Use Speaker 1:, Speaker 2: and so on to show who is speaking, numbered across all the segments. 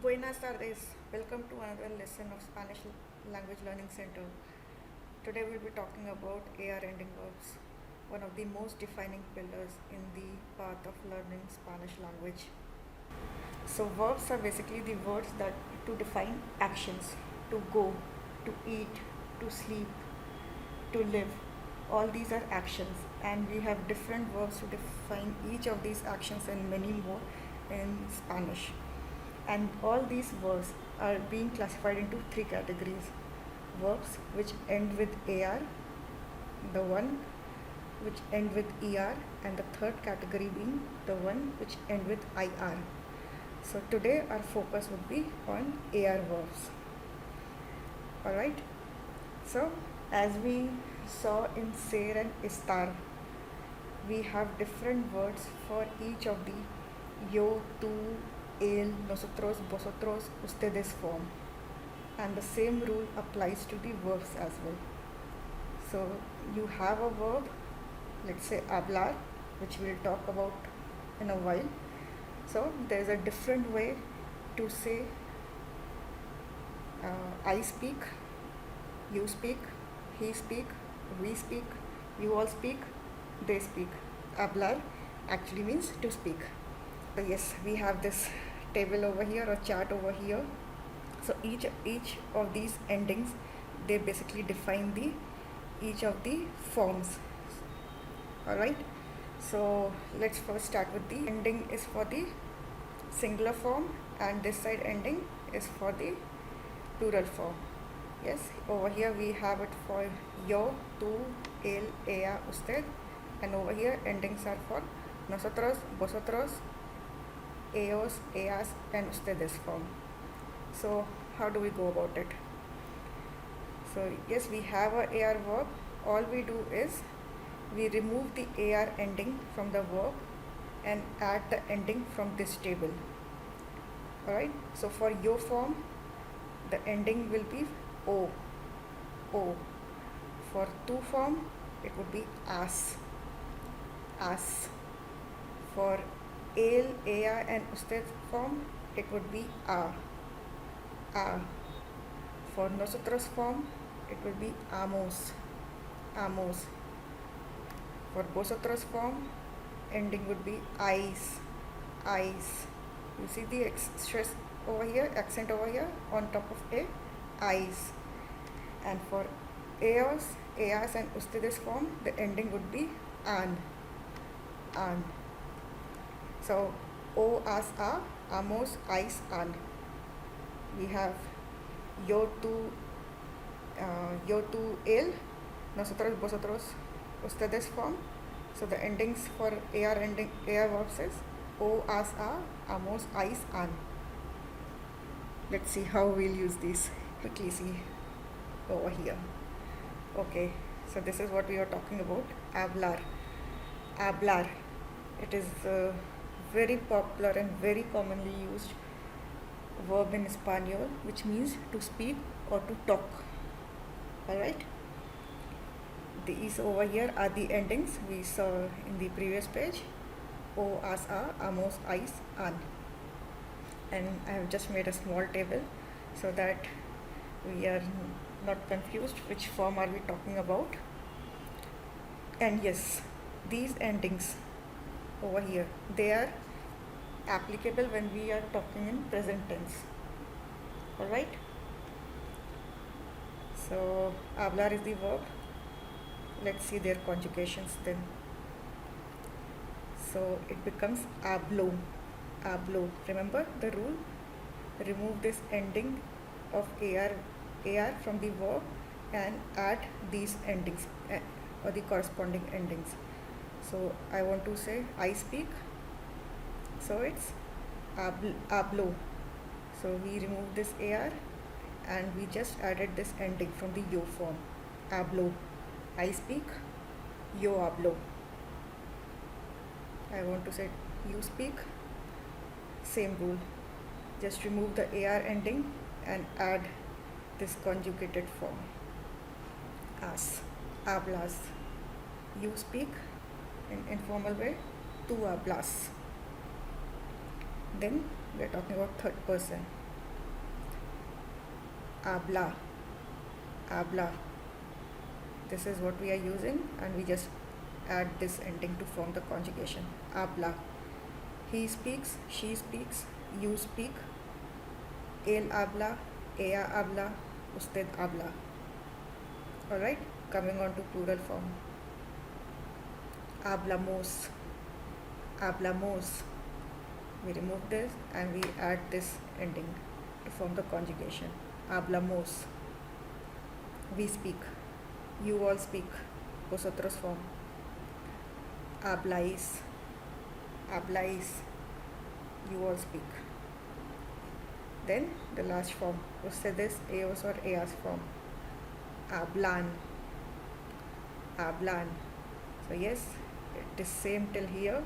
Speaker 1: Buenas tardes. Welcome to another lesson of Spanish Language Learning Center. Today we'll be talking about AR ending verbs, one of the most defining pillars in the path of learning Spanish language. So verbs are basically the words that to define actions, to go, to eat, to sleep, to live. All these are actions, and we have different verbs to define each of these actions and many more in Spanish. And all these verbs are being classified into three categories: verbs which end with AR, the one which end with ER, and the third category being the one which end with IR. So today our focus would be on AR verbs. Alright, so as we saw in SABER and ESTAR, we have different words for each of the yo, tú, él, nosotros, vosotros, ustedes form, and the same rule applies to the verbs as well. So you have a verb, let's say hablar, which we'll talk about in a while. So there's a different way to say I speak, you speak, he speak, we speak, you all speak, they speak. Hablar actually means to speak. So yes, we have this table over here or chart over here. So each of these endings, they basically define each of the forms. Alright, so let's first start with the ending is for the singular form, and this side ending is for the plural form. Yes, over here we have it for yo, tú, él, ella, usted, and over here endings are for nosotros, vosotros, ellos, ellas, and ustedes form. So how do we go about it? So yes, we have a AR verb. All we do is we remove the AR ending from the verb and add the ending from this table. Alright, so for yo form, the ending will be o. For tú form, it would be as. For él, ella, and usted form, it would be a. For nosotros form, it will be amos. For vosotros form, ending would be eyes. You see the stress over here, accent over here on top of a, eyes. And for ellos, ellas, and ustedes form, the ending would be an. So o, as, a, amos, eyes, an. We have yo, tú, él, nosotros, vosotros, ustedes form. So the endings for AR verbs is o, as, a, amos, eyes, an. Let's see how we'll use these. Quickly see over here. Okay, so this is what we are talking about. Hablar. It is very popular and very commonly used verb in Espanol, which means to speak or to talk. Alright, these over here are the endings we saw in the previous page: o, as, a, amos, eyes, an. And I have just made a small table so that we are not confused which form are we talking about. And yes, these endings over here, they are applicable when we are talking in present tense. Alright, so hablar is the verb. Let's see their conjugations then. So it becomes hablo. Remember the rule: remove this ending of AR from the verb and add these endings or the corresponding endings. So I want to say I speak, so it's hablo. So we remove this AR and we just added this ending from the yo form, hablo. I speak, yo hablo. I want to say you speak, same rule. Just remove the AR ending and add this conjugated form, as, hablas. You speak in informal way, tú hablas. Then we are talking about third person. habla, habla. This is what we are using, and we just add this ending to form the conjugation. Habla. He speaks, she speaks, you speak. Él habla, ella habla, usted habla. Alright, coming on to plural form. Hablamos, hablamos. We remove this and we add this ending to form the conjugation. Hablamos. We speak. You all speak. Vosotros form. Habláis. Habláis. You all speak. Then the last form. Ustedes, ellos or ellas form. Hablan. Hablan. So yes, it is same till here.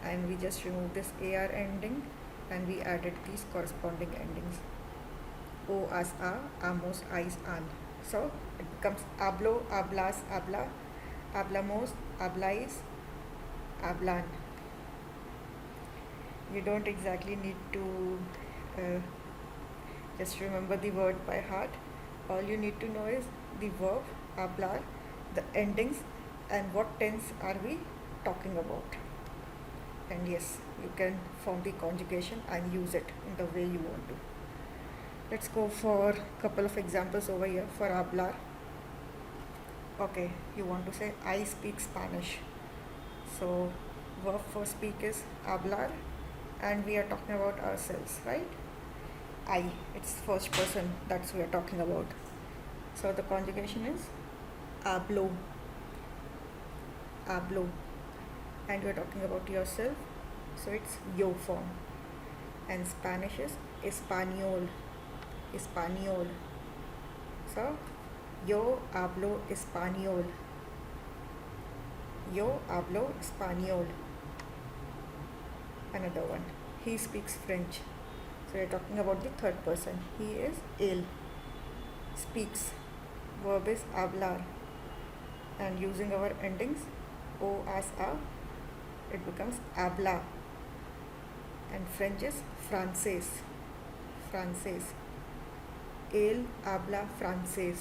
Speaker 1: And we just remove this AR ending and we added these corresponding endings. O as a, amos, ais, an. So it becomes hablo, hablas, habla, hablamos, hablais, hablan. You don't exactly need to just remember the word by heart. All you need to know is the verb, hablar, the endings, and what tense are we talking about. And yes, you can form the conjugation and use it in the way you want to. Let's go for a couple of examples over here for hablar. Okay, you want to say I speak Spanish. So verb for speak is hablar, and we are talking about ourselves, right? I, it's first person, that's we are talking about. So the conjugation is hablo, hablo. And you're talking about yourself, so it's yo form. And Spanish is español, español. So yo hablo español, yo hablo español. Another one, he speaks French. So you're talking about the third person. He is él, speaks. Verb is hablar, and using our endings o as a, it becomes habla. And French is francés, francés. Él habla francés,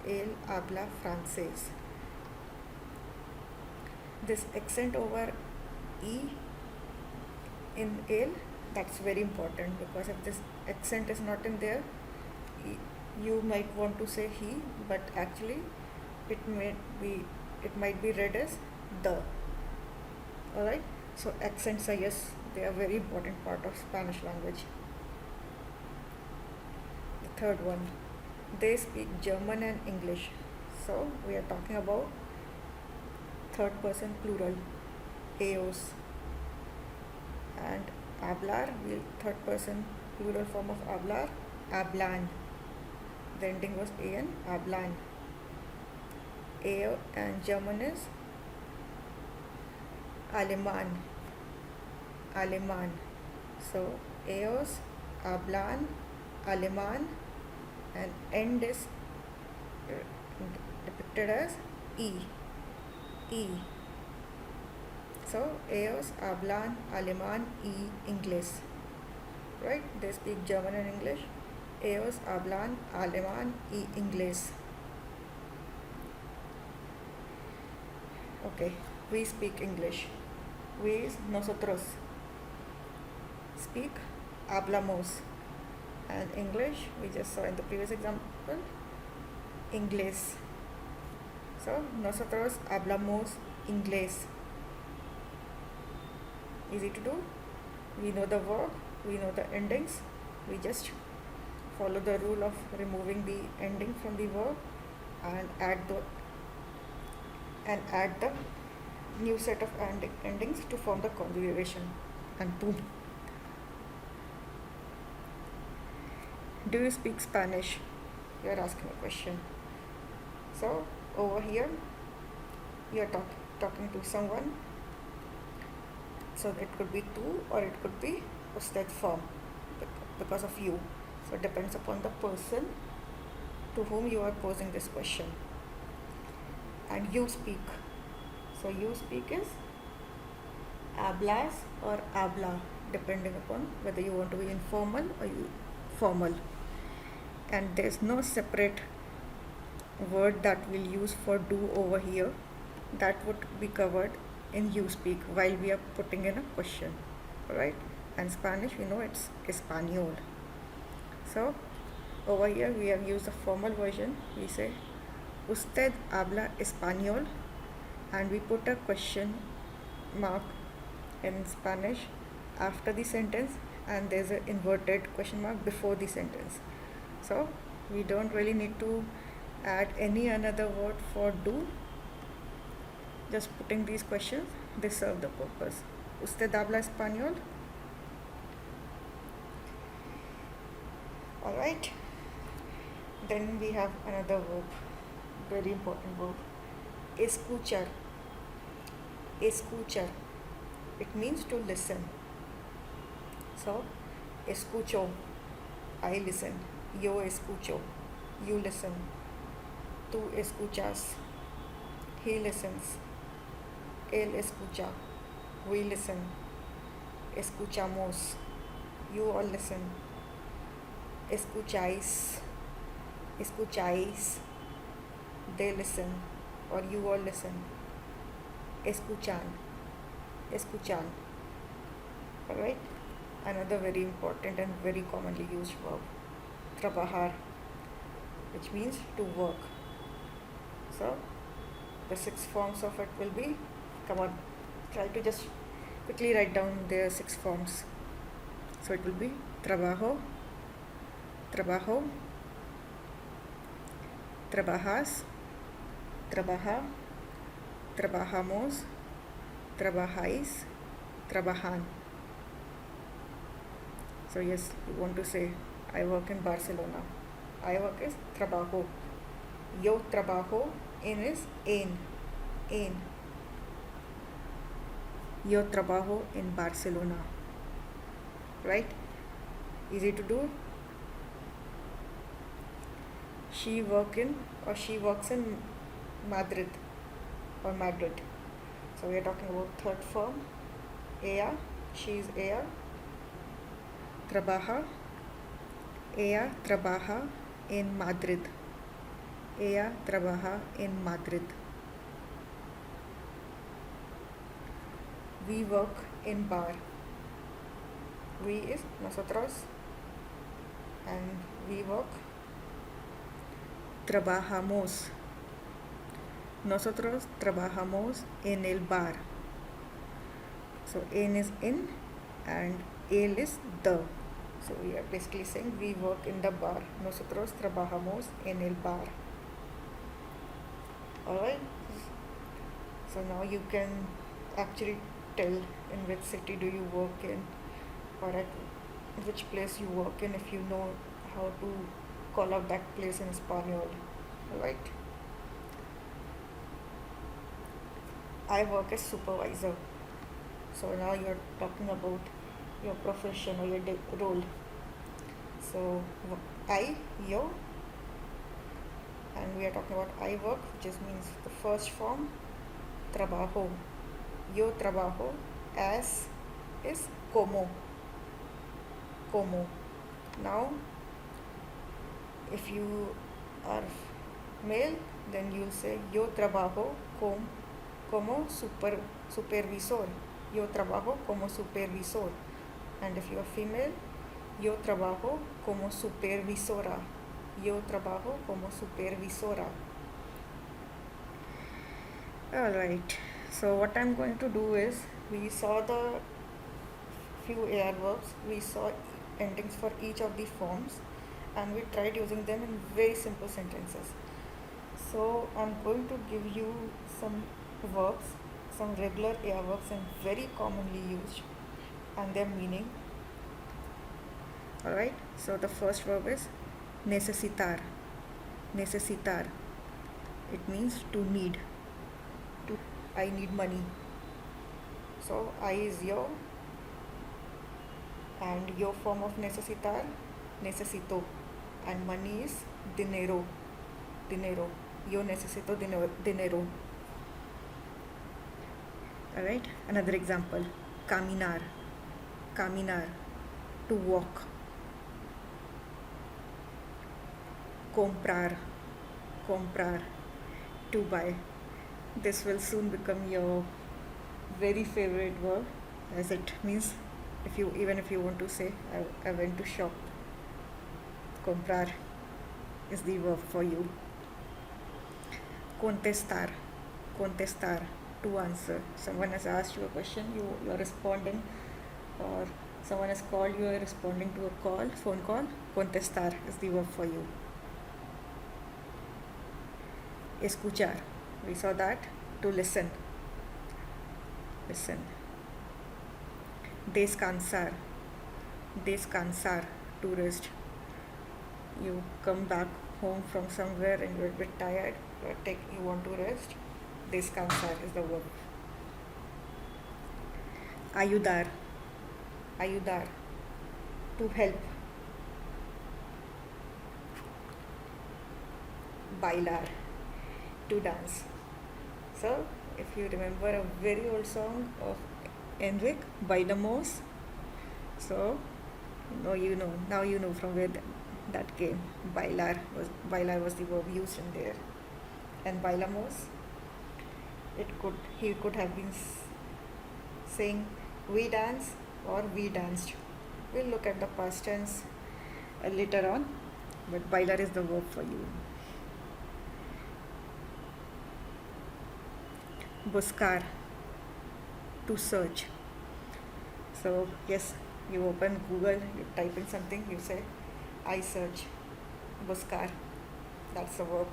Speaker 1: él habla francés. This accent over e in él, that's very important, because if this accent is not in there, you might want to say he, but actually it might be read as the. Alright, so accents are, yes, they are very important part of Spanish language. The third one, they speak German and English. So we are talking about third person plural, ellos. And hablar, third person plural form of hablar, hablan. The ending was an, hablan. Ello and German is alemán, alemán. So ellos hablan alemán, and end is depicted as e, e. So ellos hablan alemán y inglés, right? They speak German and English. Ellos hablan alemán y inglés. Okay, we speak English. We is nosotros. Speak, hablamos. And English, we just saw in the previous example, inglés. So nosotros hablamos inglés. Easy to do. We know the verb, we know the endings. We just follow the rule of removing the ending from the verb and add the new set of endings to form the conjugation, and boom. Do you speak Spanish? You are asking a question. So over here you are talking to someone. So it could be tú or it could be usted form because of you. So it depends upon the person to whom you are posing this question. And you speak. So you speak is hablas or habla, depending upon whether you want to be informal or formal. and there's no separate word that we'll use for do over here. That would be covered in you speak while we are putting in a question. Alright, and Spanish, we know it's español. So over here we have used the formal version. We say usted habla español, and we put a question mark in Spanish after the sentence, and there's an inverted question mark before the sentence. So we don't really need to add any another word for do. Just putting these questions, they serve the purpose. Usted habla español? Alright. Then we have another verb, very important verb. Escuchar. Escuchar. It means to listen. So, escucho, I listen. Yo escucho, you listen. Tú escuchas, he listens. Él escucha, we listen. Escuchamos, you all listen. Escucháis, escucháis, they listen, or you all listen. Escuchan, escuchan. Alright? Another very important and very commonly used verb, trabajar, which means to work. So, the 6 forms of it will be, come on, try to just quickly write down the 6 forms. So, it will be trabajo, trabajo, trabajas, trabaja, trabajamos, trabajáis, trabajan. So yes, you want to say, I work in Barcelona. I work is trabajo. Yo trabajo in is en. Yo trabajo in Barcelona. Right? Easy to do. She works in Madrid or Madrid. So we are talking about third form. Ella, she is ella. Trabaja. Ella trabaja en Madrid. Ella trabaja en Madrid. We work in bar. We is nosotros, and we work. Trabajamos. Nosotros trabajamos en el bar. So en is in and el is the. So we are basically saying we work in the bar. Nosotros trabajamos en el bar. Alright? So now you can actually tell in which city do you work in, or at which place you work in, if you know how to call out that place in Spanish. Alright? I work as supervisor. So now you're talking about your profession or your role. So I, yo, and we are talking about I work, which just means the first form, trabajo. Yo trabajo as is como. Como. Now, if you are male, then you'll say yo trabajo como supervisor. Yo trabajo como supervisor. And if you are female, yo trabajo como supervisora. Yo trabajo como supervisora. Alright, so what I'm going to do is, we saw the few AR verbs, we saw endings for each of the forms, and we tried using them in very simple sentences. So I'm going to give you some verbs, some regular AR verbs and very commonly used, and their meaning. Alright, so the first verb is necesitar. Necesitar. It means to need. I need money. So I is yo, and your form of necesitar, necesito, and money is dinero. Dinero. Yo necesito dinero. Alright, another example. Caminar. Caminar. To walk. comprar, comprar, to buy. This will soon become your very favorite verb, as it means if you want to say I went to shop. Comprar is the verb for you. Contestar, contestar, to answer. Someone has asked you a question, you are responding, or someone has called you, are responding to a call, phone call. Contestar is the verb for you. Escuchar, we saw that, to listen. Listen. Descansar, descansar, to rest. You come back home from somewhere and you're a bit tired, you want to rest. Descansar is the verb. Ayudar, ayudar, to help. Bailar, to dance. So, if you remember a very old song of Enric, Bailamos, so now you know from where that came. Bailar was the verb used in there, and bailamos, he could have been saying we dance or we danced. We'll look at the past tense later on, but bailar is the verb for you. Buscar, to search. So yes, you open Google, you type in something, you say I search. Buscar, that's the verb.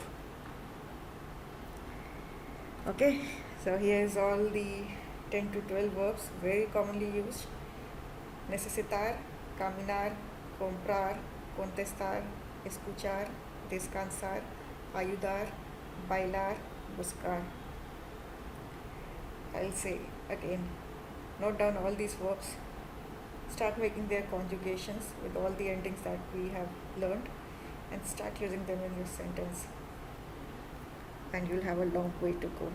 Speaker 1: Okay, so here's all the 10 to 12 verbs very commonly used. Necesitar, caminar, comprar, contestar, escuchar, descansar, ayudar, bailar, buscar. I'll say again, note down all these verbs, start making their conjugations with all the endings that we have learned, and start using them in your sentence, and you'll have a long way to go.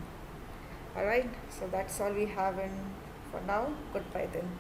Speaker 1: Alright, so that's all we have in for now. Goodbye then.